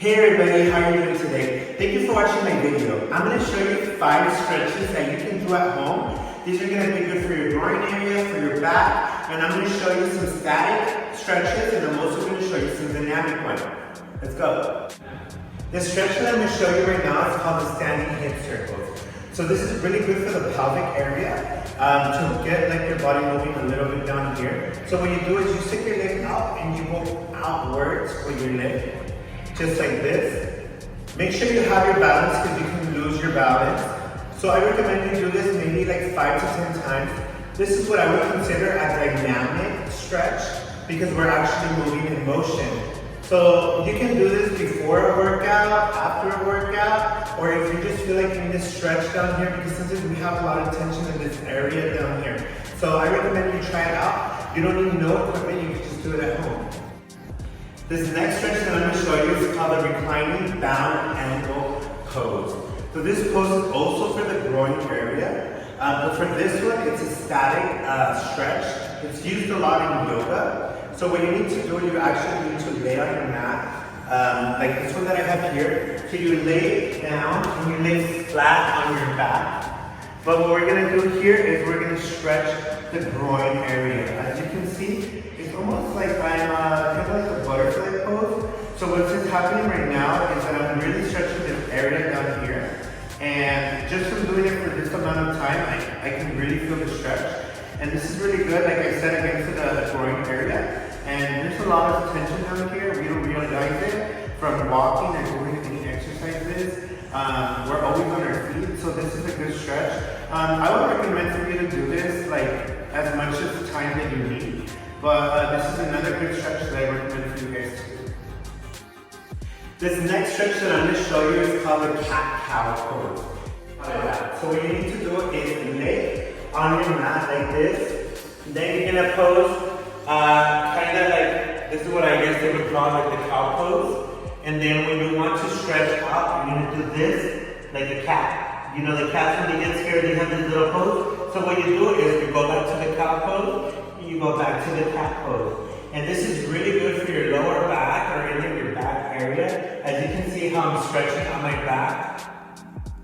Hey everybody, how are you doing today? Thank you for watching my video. I'm going to show you 5 stretches that you can do at home. These are going to be good for your groin area, for your back, and I'm going to show you some static stretches, and I'm also going to show you some dynamic ones. Let's go. The stretch that I'm going to show you right now is called the standing hip circles. So this is really good for the pelvic area to get like your body moving a little bit down here. So what you do is you stick your leg out and you go outwards with your leg. Just like this. Make sure you have your balance because you can lose your balance. So I recommend you do this maybe like 5 to 10 times. This is what I would consider a dynamic stretch because we're actually moving in motion. So you can do this before a workout, after a workout, or if you just feel like you need to stretch down here because sometimes we have a lot of tension in this area down here. So I recommend you try it out. You don't need no equipment, you can just do it at home. This next stretch that I'm going to show you is called the Reclining Bound Ankle Pose. So this pose is also for the groin area, but for this one, it's a static stretch. It's used a lot in yoga. So what you need to do, you actually need to lay on your mat, like this one that I have here. So you lay down and you lay flat on your back. But what we're going to do here is we're going to stretch the groin area. As you can see, it's almost like I'm kind of like a butterfly pose. So what's happening right now is that I'm really stretching this area down here. And just from doing it for this amount of time, I can really feel the stretch. And this is really good, like I said, against the groin area. And there's a lot of tension down here. We don't realize it from walking and doing any exercises. We're always on our feet, so this is a good stretch. I would recommend for you to do this like as much as the time that you need. But this is another good stretch that I recommend for you guys to do. This next stretch that I'm going to show you is called the cat-cow pose. So what you need to do is lay on your mat like this. Then you're going to pose kind of like, this is what I guess they would call like the cow pose. And then when you want to stretch out, you're going to do this like a cat. You know the cats when they get scared, they have this little pose. So what you do is you go back to the cow pose, you go back to the cat pose. And this is really good for your lower back or any of your back area. As you can see how I'm stretching on my back.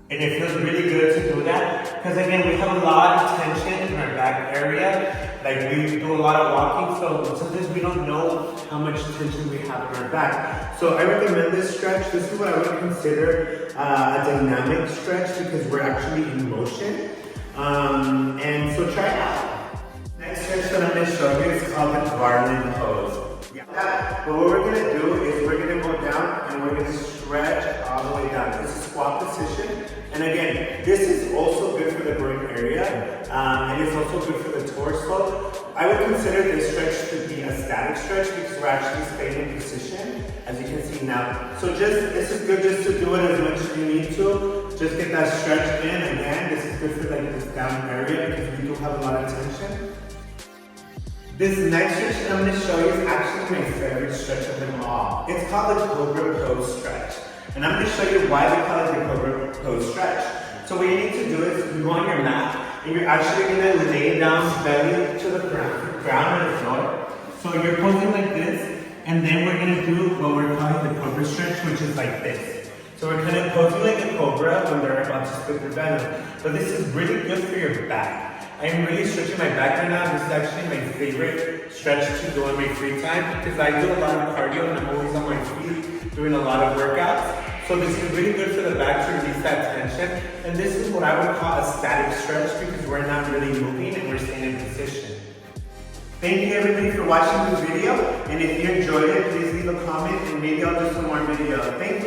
And it feels really good to do that. Because again, we have a lot of tension in our back area. Like we do a lot of walking, so sometimes we don't know how much tension we have in our back. So I recommend this stretch. This is what I would consider a dynamic stretch because we're actually in motion. And so try it out. Next stretch that I'm going to show you is called the garland pose. But what we're going to do is we're going to go down and we're going to stretch all the way down. It's a squat position. And again, this is also good for the groin area, and it's also good for the torso. I would consider this stretch to be a static stretch because we're actually staying in position, as you can see now. So this is good just to do it as much as you need to. Just get that stretch in. Again, this is good for like this down area because we do have a lot of tension. This next stretch that I'm going to show you is actually my favorite stretch of them all. It's called the Cobra Pose stretch. And I'm going to show you why we call it the Cobra Pose stretch. So what you need to do is you go on your mat and you're actually going to lay down belly to the ground or the floor. So you're posing like this, and then we're going to do what we're calling the Cobra stretch, which is like this. So we're kind of posing like a cobra when they're about to split their venom. But this is really good for your back. I'm really stretching my back right now. This is actually my favorite stretch to do in my free time because I do a lot of cardio and I'm always on my feet doing a lot of workouts. So this is really good for the back to release that tension. And this is what I would call a static stretch because we're not really moving and we're staying in position. Thank you everybody for watching this video. And if you enjoyed it, please leave a comment and maybe I'll do some more videos. Thank you.